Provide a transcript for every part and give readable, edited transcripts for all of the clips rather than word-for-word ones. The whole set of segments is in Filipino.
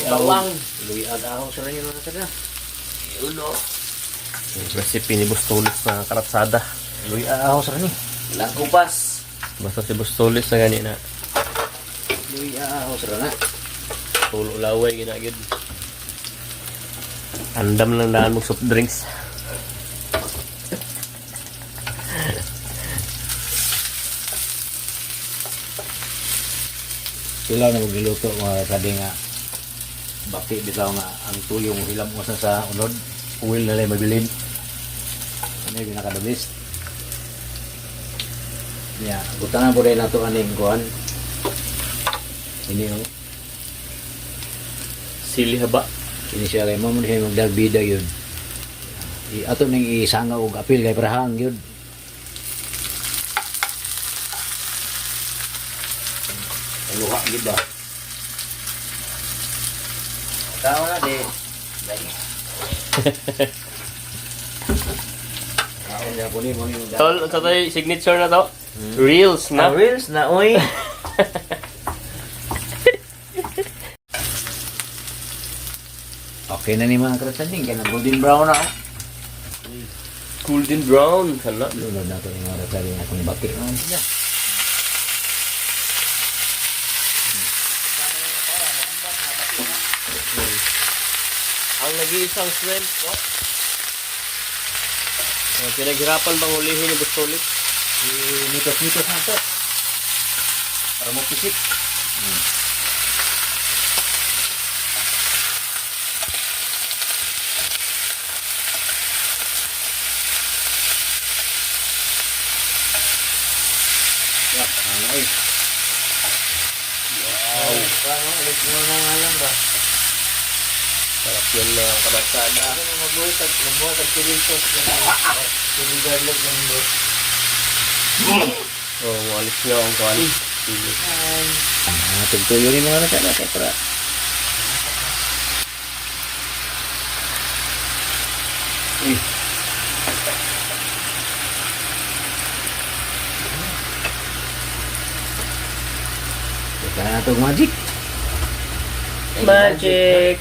Bawang. Luy agaw sa rin yung mga ulo. Recipe ni Bustolis na karatsada. Luy agaw sa rin. Ilang kupas. Basta si Bustolis na ganina. Luy agaw sa rin. Tulo laway ginagid. Andam lang daan mong soft drinks. Sila na magluto mga sabi nga baki bitaw nga ang tuyong hilam mo sa unod uwil na lang mabilin ano yung pinaka the best yeah, butangan po rin na ito aning kuhan ini yung Sili haba. ini siya rin mo siya magdagbida yun ato nang isanga og apil kay prahang yun luha gid ba tao na di tao niya po ni mo ni Tol, ito tayo signature na to. Reels na. reels na oy okay na ni mga krasading kaya na golden brown na Golden brown. Sana. lunod na ito yung mga krasading akong bakit naman sila Ang nag-iisang shrimp ko. Pinaghirapan bang hulihin ni Bustolis? mitos-mitos na ito para mo pisik ya, ano eh wow paano alis mo na nga lang ba Sarap yan na karatsada. magbuhat at chili sauce chili garlic yung boss Oh, walis nga ang kuhan. Sili. tugtuyo ni mga nasala kay para Ito na itong magic. Magic!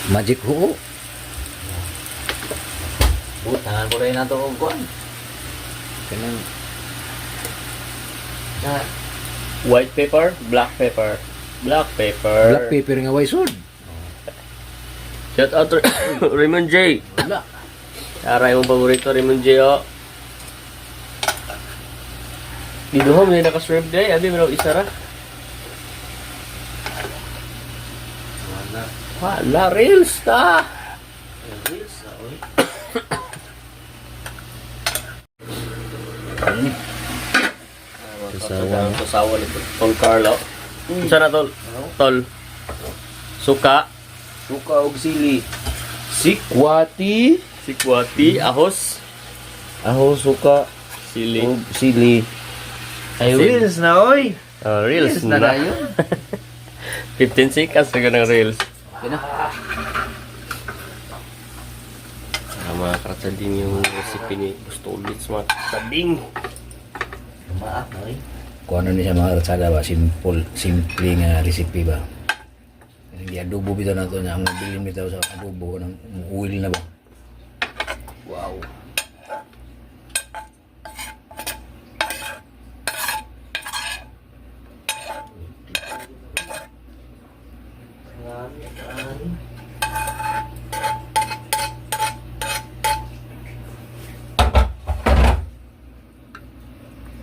Magic ho. Butangan ko rin na ito kung kuhan. Kanang White pepper, black pepper. Black pepper. black pepper nga way sword. Shout out to Raymond J. Wala. Aray mong paborito, Raymond J. Oh. Dito ho, may naka-shrimp day. Abi, may isa ra. Wala. Wala, reels ta. Reels na oy. Sasawa nito. Tol Carlo. Sana tol? Tol. Suka. Suka og sili. Sikwati. Sikwati. Ahos. Aho suka Sili. og sili. Ay Sili. reels na oy. Reels Reels na na. dayon. 15 seconds na ng reels. Okay na. Mga karatsading yung recipe ni Bustolis. Mga karatsading. Maaf na oy. Kung ano ni siya mga ratsada ba, simple nga recipe ba. Hindi adobo bitaw na ito niya, ang bilin bitaw sa adobo ng oil na ba. Wow.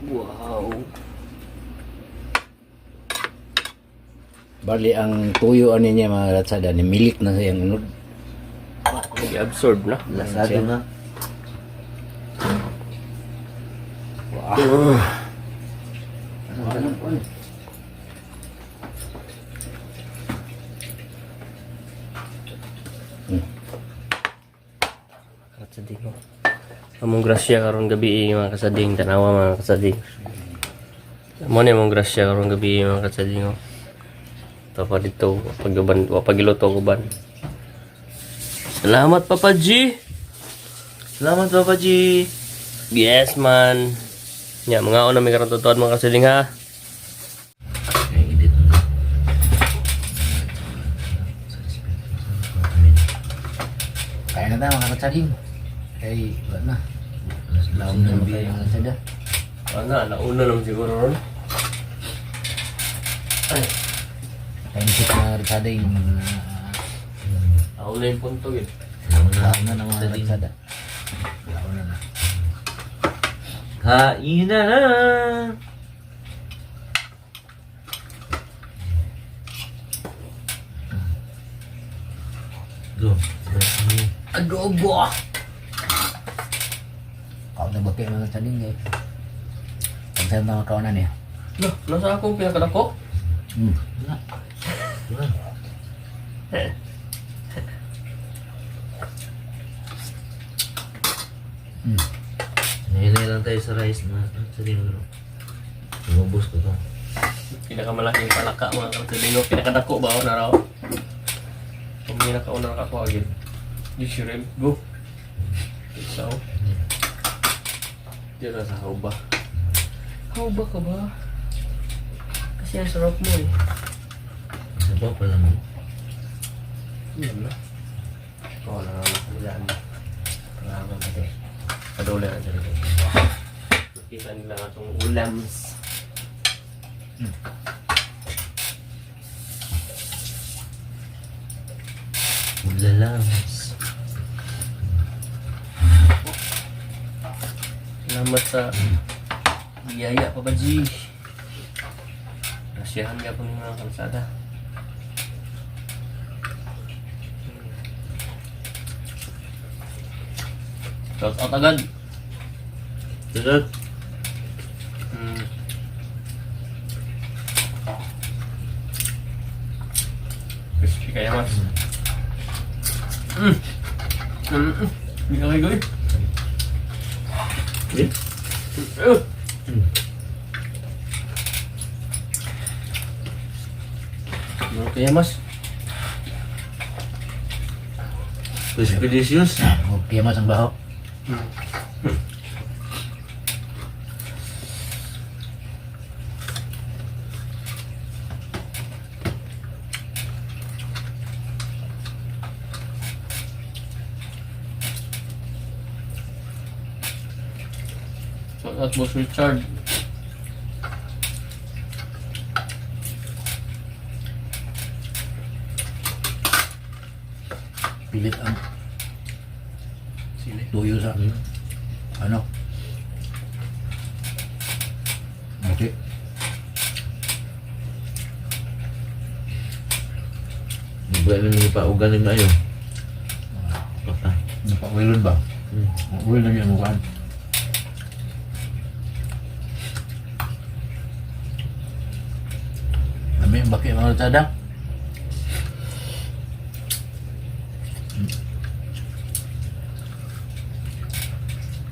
Wow. Bali ang tuyo ani niya mga ratsada ni milik na sa iyang unod. Nag-absorb na. Lasado na. Kasading ko. Among grasya karon gabi mga kasading. Tanawa mga kasading. Amo ni among grasya karon gabi mga kasading ko. Tapa dito pagiluto ko ban. Salamat Papa G. Salamat Papa G. Yes man. Nya mga una may karon tutuan mga kasading ha. saging. Kay, wala na. Laom na naman kayo mga sada. Ano, nauna lang siguro ron. Ay, Painsit na ratsada yung mga nauna yung puntog eh. laom na ng mga ratsada. Laom na na. Kain na na. Go. Adobo! Kau na bakit mga saging eh. Pagsabi mga kawanan eh. Nah, nasa akong pinakadako? Na. Ngayon lang tayo sa rice na sa dino. Umubos ko to. Pinakamalaking palaka mga kapatid. Pinakadako ba ako na raw? Kung may nakauna ako agad. Di shrimp. Go. Isa o. Diyan na sa hauba. Hauba ka ba? Kasi ang sarap mo eh. Sa ba pala mo? Yan na. Oo, nangangalaan na. Nangangalaan natin. Padula na dyan ito. Makita nila nga itong ulams. Ulalams. Salamat sa biyaya pa ba, G? Rasyahan nga po ng mga kalsada. Shout out agad. Tudot. Crispy kaya mas. Hindi ka kayo eh. Eh? Ano kaya mas? Crispy delicious. Okay mas ang baho. Shout out Boss Richard. Pilit ang Sili. tuyo sa ano. Okay. Buwan mo pa ugan ni mayo. Pata. Napawilon ba? Uwil na yung mukhaan. Kami yung bakit mga ratsada.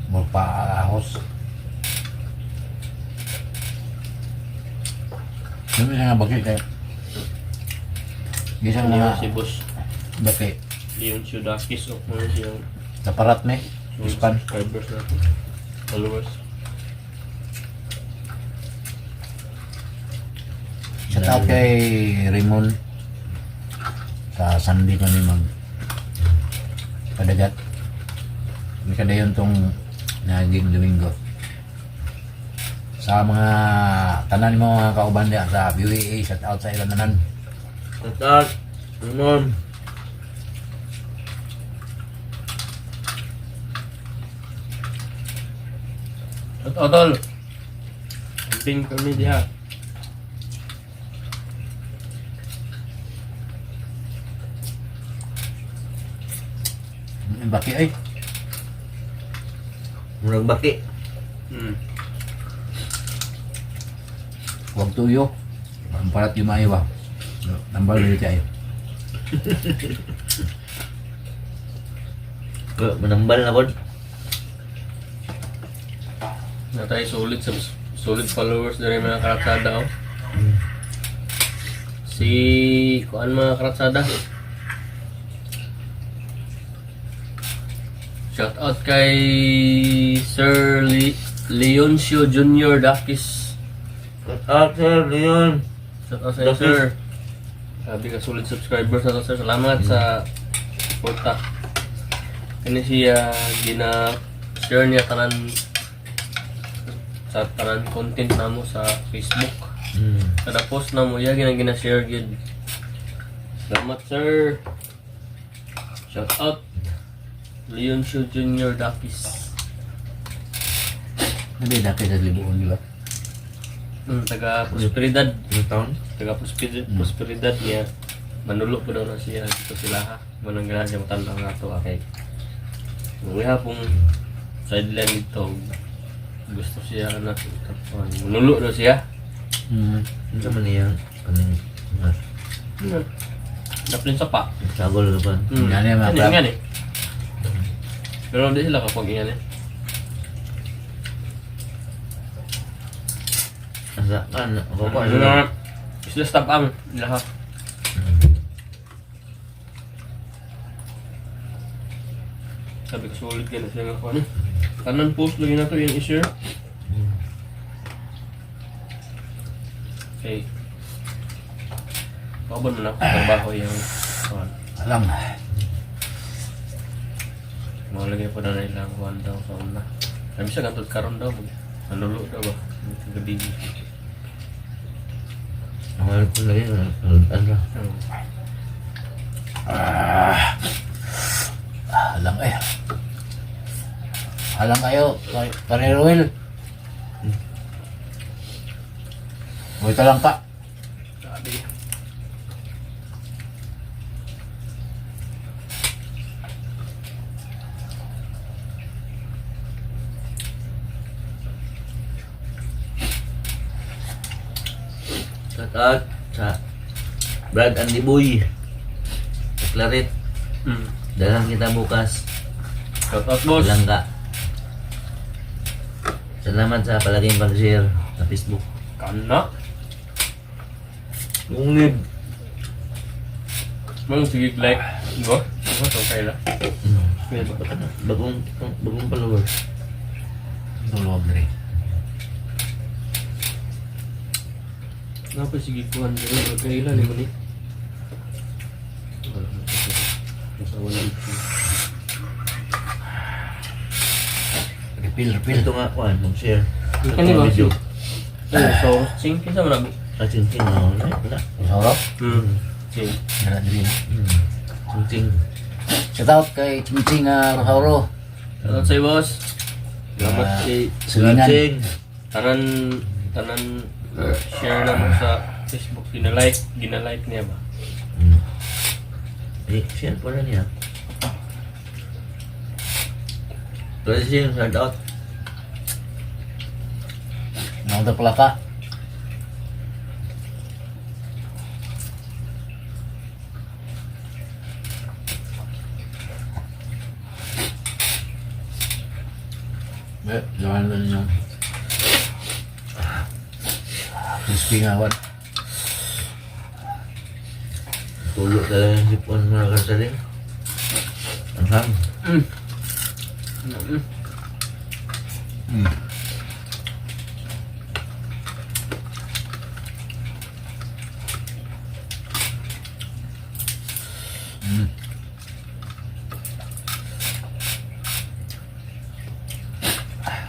Magpaahos. Kami nga bakit kayo. Gisang Leon mga si Boss. bakit. Leon Siodakis o kung ano siyang Naparat me. Ispan. subscribers natin. Followers. Shout out kay Raymond. Sa Sunday kami mag padagat. May kadayon tong naging Domingo. Sa mga tanan mo mga kauban diya sa UAE, shout out sa ilang tanan. Tatat. Limon. Shout out all. Camping kami diha. Baki ay. Murag baki. Huwag tuyo. Ang parat yung maayo ba? Tambal ulit tayo. Manambal na pod. Na tayo solid followers dari mga karatsada oh. Si kuan mga karatsada. Shout out kay Sir Leoncio Jr. Dakis. Tatat, sir, Leon. Shout out sa Dakis. Sir. Sabi ka solid subscribers na to, Sir. Salamat sa suporta. Kani siya gina-share niya tanan sa tanan content namo sa Facebook. Kada post namo iya gina-share gyud. Salamat sir. Shout out Leon Show Jr. Dakis. Hindi dati sa libuon, di ba? Taga Prosperidad. Ano taon? Taga Prosperidad niya. Manulo po daw na siya dito sila ha. Manang ganahan siya matanda nga ito okay. Uwiha pong sideline dito. Gusto siya na manulo daw siya. Ano man niya? Anong Daplin sa pa. sagol na ba? Yan yan, mga Ano prab. yan eh. Pero hindi sila kapag iyan eh. Asa kan? Ako pa. Ano na? Isla stop ang lahat. Sabi ko sulit ka na siya nga kung ano. Kanan post lagi na ito yung i-share. Okay. Kaban mo na ako trabaho yung Alam. maulagay po na na ilang kuhan daw sa una. Sabi siya gantod karon daw. Manulo daw ba? Gabi. Ako ko lagi. Ano? Alam eh. Alam kayo, Pare Ruel. Buhay lang ka. Sabi. Shout out sa Brad Andy Boy. Claret. Dalang kita bukas. Shout out boss. Langga. Salamat sa palaging pag-share sa Facebook. Kana. Ungib. Mang sige like. Diba? Diba? So kaila. Bagong followers. Tulog na rin. Ngapa sige kuhan dito? Kaila ni mo ni. Masa wala ito. Refill. Ito nga kuhan, mag-share. Ikan ni ba? Ano, so, sing, kinsa mo nabi? Ching-ching na wala. Sarap. Sing. Yan din. Ching-ching. Shout out kay Ching Rosauro. Salamat sa'yo, boss. Salamat kay Sulinan. Ching. tanan share na mo sa Facebook. Ginalike niya ba? Share po na niya. Ching, shout out. Nangda pala ka. Jangan lang yung crispy nga wat. Tulog talaga yung sipon mga kasaling. Ang hang.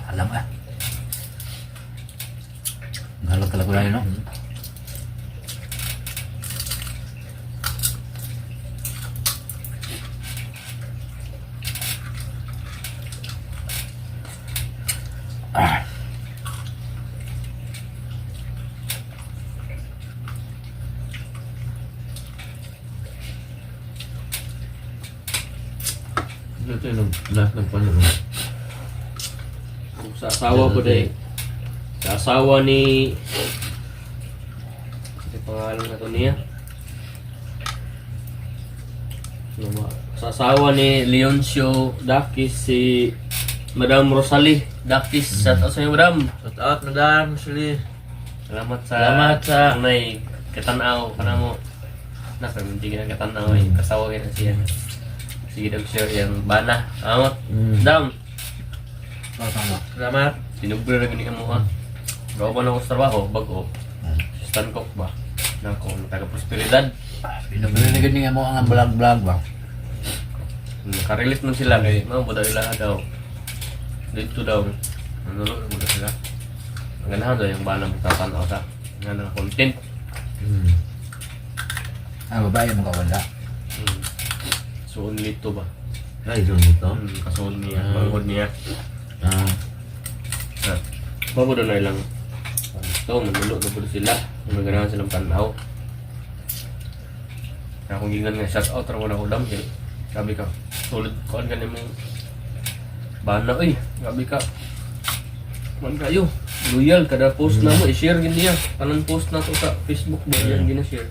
Alam ka. Ngalot talaga lang yun, no? Ito yung lahat ng panahon. Sa asawa po dahil. Sa asawa ni... Ano pangalan na ito niya? Ano ba? Sa asawa ni Leoncio Dakis, si Madam Rosalie Dakis. Shout out sa iyo, Madam. Shout out, madam. Actually, Salamat Salamat sa- Unay, katanaw. Kana mo. Nasa, hindi ka na katanaw eh. Kasawa ka na siya. Sige daw share yung bana. Salamat. Madam. salamat. Sinubra na ganyan mo ha. Gawa pa na ako sa trabaho, bago. Assistant cook ba? Nako, taga prosperidad. Pinabili na ganyan mo ang vlog ba? Nakarelate man sila kay mga budak ila daw. Dito daw. Ano mo sila? Ang ganahan daw yung bala magtapan ako sa nga na content. Babae mo ka wala. So only to ba? Ay, doon ito. Kasoon niya, bangod niya. Bago doon na ilang ito, manulo na po sila. Maganahan silang panaw. Kaya kung gingan nga shout out raw na ulam, sabi ka, tulad ko ang ganin mong bana, sabi ka, man kayo, loyal, kada post na mo, i-share gin niya. Kanang post na to sa Facebook mo, yan gina-share.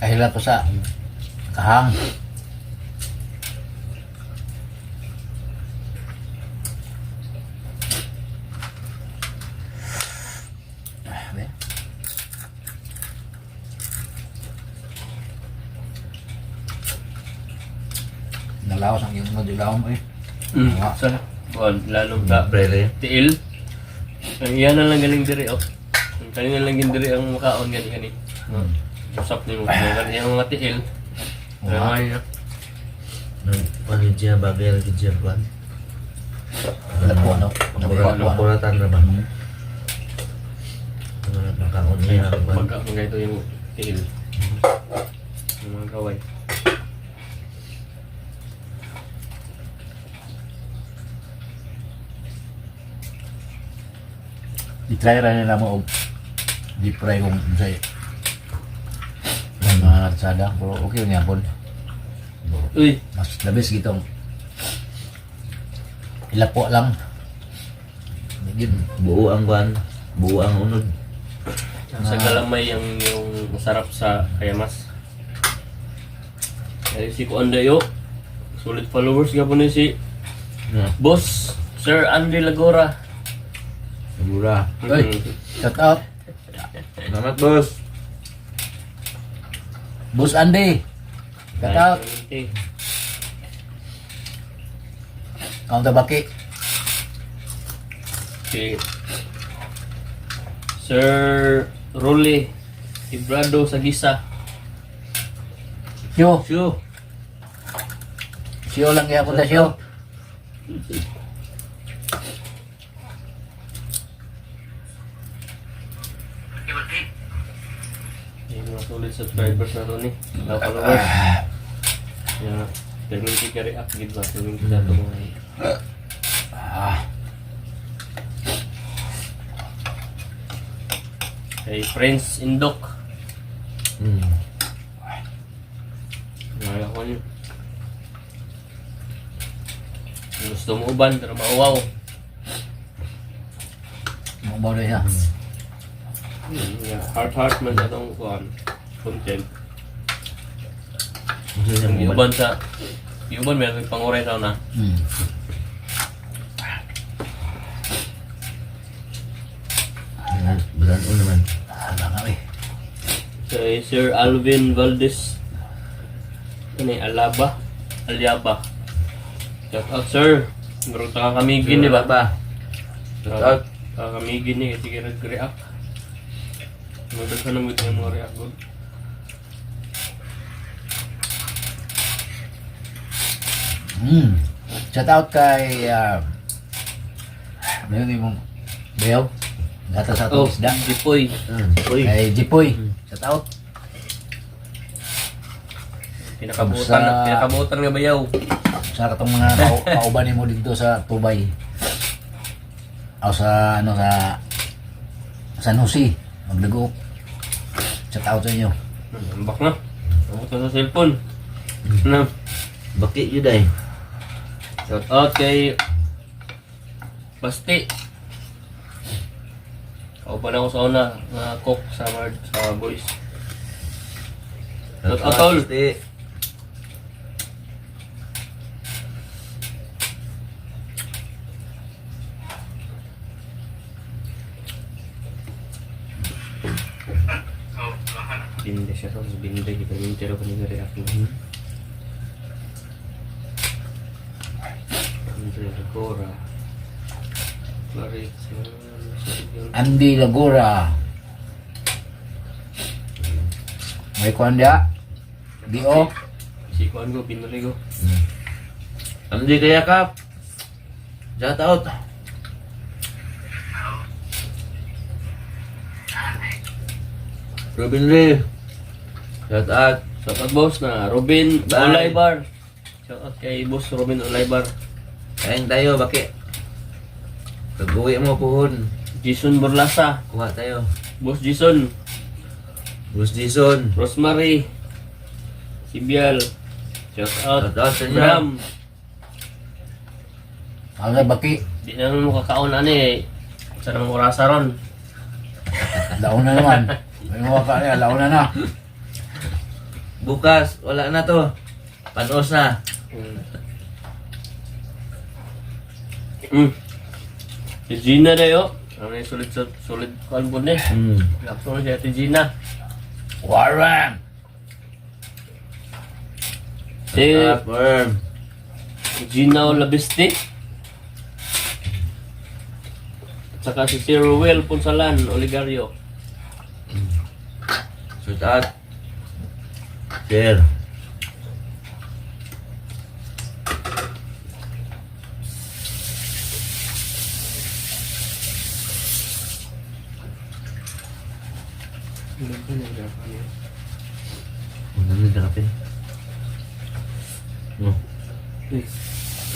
Kahila ko sa kahang. Nalawas ang iyong nadilaw mo Sa, lalong ka, Prere. tiil. Ang iyan na lang galing diri, Ang kanina lang gin diri ang makaon gani. Usap ni mo, yung mga tiil. Kaya niya. Ano siya, bagay lagi siya kuhan. Ano? Nakuratan na ba? Nakaon niya. Magkakong ito yung tiil. Yung mga kaway. I-try ra nila mo og di-fry kung sa'yo. Ang mga katsada, pero okay niya po. Uy! Mas labis gitong ilapo lang. Hindi Buo ang kuhan. Buo ang unod. Sa galamay yung masarap sa kayamas. Kaya si Kuan Dayo, solid followers nga po ni si Boss Sir Andy Lagora. Mura. Oy, shout out. Salamat, boss. Boss Andy. Shout out. Kaunta baki. Si Sir Rolly Ibrado Sagisa. Siyo. Sure. Siyo lang kaya punta siyo. Yung mga solid subscribers na to ni. Mga followers. Yan. Termin ka react gid ba? Termin ka to mga kay Friends Indok. Naya ko niyo. Gusto mo uban pero mauwaw. Mo na siya. Heart man sa itong content. Ang iuban sa iuban meron panguray daw na. Bulan naman. Hala nga Kay Sir Alvin Valdez. Ini Alyaba. Shout out sir. Meron ta kami gini ba? Shout out. Kami gini kasi nag-react. Magdaghan ng video mo react good. Shout out kay ano yun mong Bayaw? Gata sa atong isda. Jipoy. Kay Jipoy. Shout out. Pinakabutan nga bayaw. Sa katong mga kauban mo dito sa Tubay. O sa ano sa San Jose. Maglago. Shout out sa inyo. Ambak na. Ambak na sa cellphone. Na. Baki yun ay. Shout out kay Basti. Kauban ako sa una nga cook sa boys. Shout out all. Binde siya sa binde kita minta ro kanina react mo. Andre Lagora. Andy Lagora. May kuhan dia. Dio. Si Kuan ko, Pinoy ko. Hindi kaya kap. Shout out. Robin Ray. Shout out. Shout out boss na Robin Bye. Olaybar. Shout out kay boss Robin Olaybar. Kain tayo, baki. Pag-uwi mo puhon. Jason Borlasa. Kuha tayo. Boss Jason. Bruce Jason. Rosemary. Sibial. Shout out. Shout out sa inyo. Bram. Ang baki. Di na mo kakaon ani. Sa nang orasa ron. Laon na naman. May mga kaya, laon na na. Bukas, wala na to. Panos na. Si Gina na yo. Ano yung solid kuan po ni. Hmm. Lapso na si Ate Gina. Warren! Si Firm. Gina Olabiste. At saka si Sir Ruel Ponsalan Oligario. Shout out. Share. Ang dami na kape. No.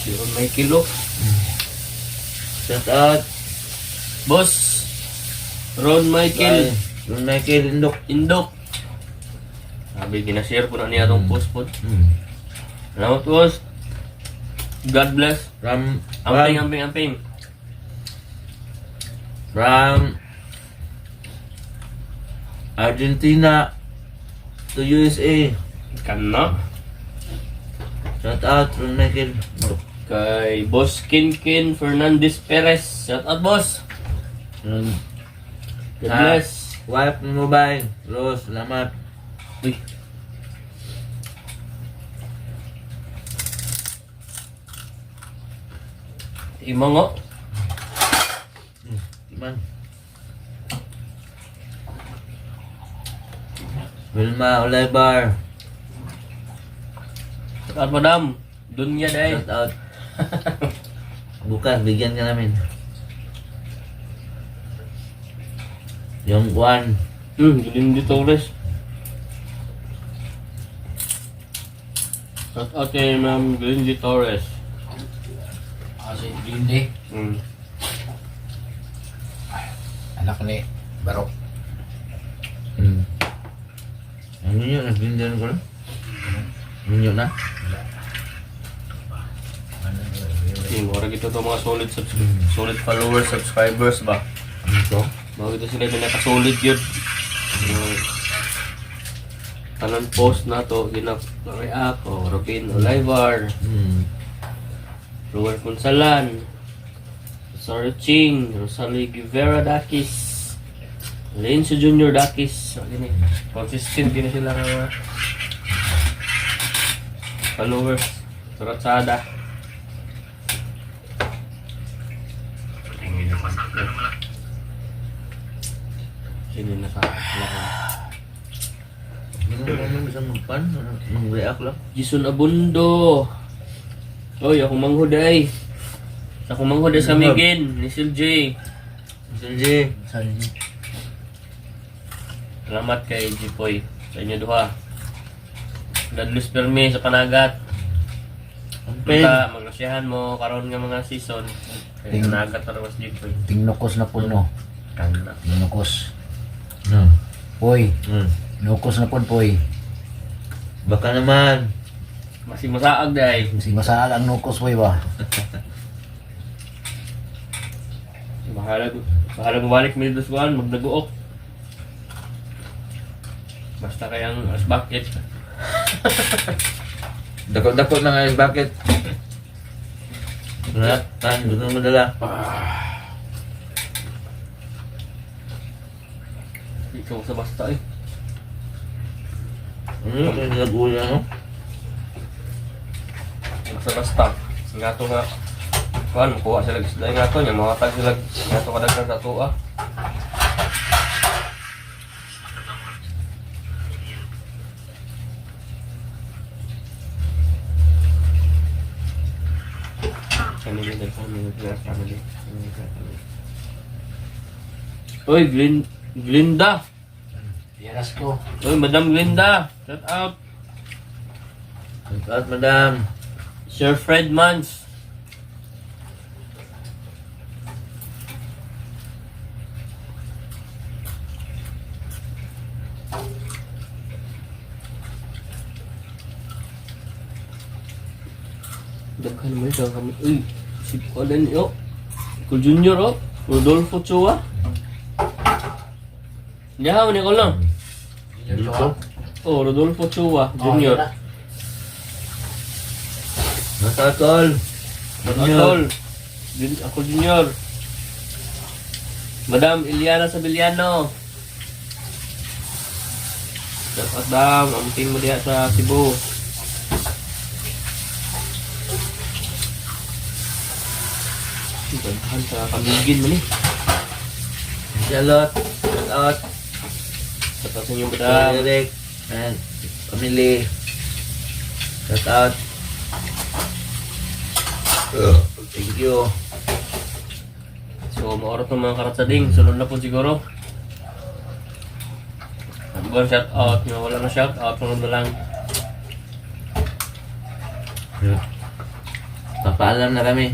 Si Ron Michael oh. Shout out. Boss Ron Michael Yung Michael Indok. Indok. Sabi ginashare po na niya itong post po. Hmm. Salamat boss. God bless. From Amping. From Argentina to USA. Kana. Shout out from Michael. Kay Boss Kinkin Fernandez Perez. Shout out boss. Um, God Ah. bless. Wife ng mobile. Rose, salamat. Uy. Imango. Iman. Wilma Olaybar. Shout out madam. Dunya day. Shout out. Bukas, bigyan ka namin. Yung Juan. Gilindi Torres. Shout out kay Ma'am Gilindi Torres. Si Lindy. Anak ni Barok. Ano yun? Nagbindihan ko lang? Ano yun na? Mura gito to mga solid followers, subscribers ba? Ano ito? Mga gito sila pinaka-solid yun. Tanan post na to, gina-react o Robin Olaybar, Ruel Ponsalan, Rosario Ching, Rosalie Guevara Dakis, Lenzo Junior Dakis. So, gini, consistent gini sila ng mga followers. Turatsada. Sino na sa lahat? Ano bisa magpan? Mag-react lang? Jason Abundo. Oy, ako manghuday. Ako manghuday sa Migin, ni Sil J. Sanji. Salamat kay Jipoy sa inyo duha. Dadlus permi sa panagat. Amping. Punta, maglasyahan mo karon nga mga season. Kay panagat para mas Jipoy. Tingnukos na puno. Kana. Tingnukos. No. Poy. Hmm. Nukos na po, poy. Baka naman. Masih masaag day. Kasi masaal ang nukos, poy ba? Bahala bumalik mi dito sa magnaguok. Basta kayang as bucket. Dakot-dakot na nga yung bucket. Lahat, tan, gusto mo dala. Ikaw sa basta eh. Ano yung nag-uya, no? Basta. Nga to nga. Kuhan, makuha sila isda nga to. Mga tag sila nga to kadagdag sa tuwa. family, the family, the family. Uy, Glinda! Yaras ko. Uy, Madam Glinda! Shout out! Shout out, madam. Sir Fred Mans. Daghan mo ito kami. Uy, si Colin yo. Cool Junior oh. Rodolfo Chua. Yahaw ni Colin. Dito. Oh, Rodolfo Chua Junior. Shout out, tol. Tol. Ako Junior. Madam Iliana Sabiliano. Dapat dam, amutin mo diha sa Cebu. Gantahan sa kamigin mo ni. Charlotte. Shout out. Sa taas yung madam. Eric. And family. Shout out. Thank you. So, maorat ng mga karatsading. Sunod na po siguro. Bukan shout out. Yung wala na shout out. Sunod na lang. Papaalam na kami.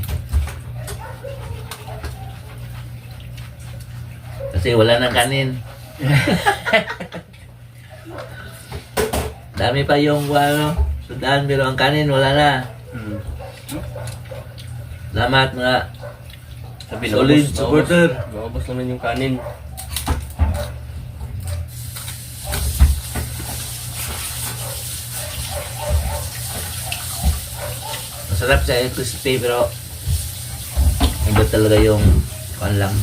Kasi wala nang kanin. Dami pa yung sudan pero ang kanin wala na. Salamat mga Sabi, solid supporter. Maubos naman yung kanin. Masarap siya yung crispy pero iba talaga yung kuan lang.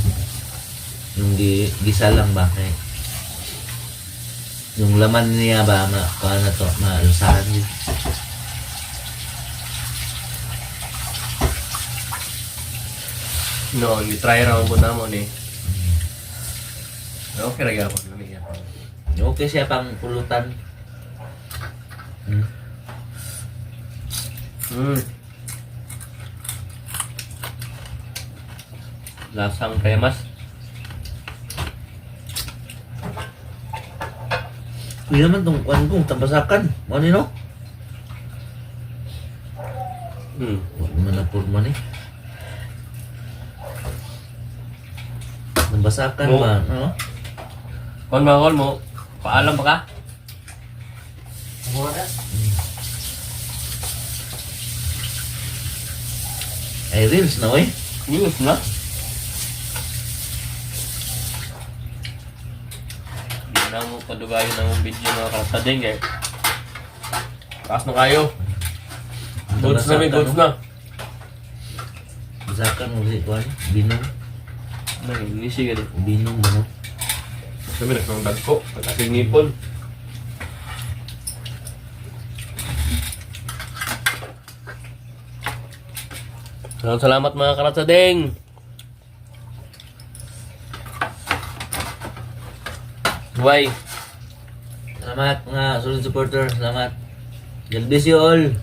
Yung gisa lang ba? Yung laman niya ba kuan na to, malusahan din. No, i-try raw po naman eh. Okay ra gyapon nami yan. Okay siya pang pulutan. Lasang kremas. Kuya naman tong kuan kong tampasakan. Ano no? Wala naman na purman eh. Nambasakan Mo. ba? Ano? Kon ba kon mo? Paalam pa ka? Ay, reels na oy. News na. Hindi na mo padugayon ng video mga kasading eh. Taas na kayo. Goods na may goods na. Basakan mo si kuan. Binong. Nangingisi ka din. Binong ba no? Sabi na kong dagko. Pagkasing nipon. Salamat mga karatsading. Bye. Salamat mga solid supporter. Salamat. God bless you all.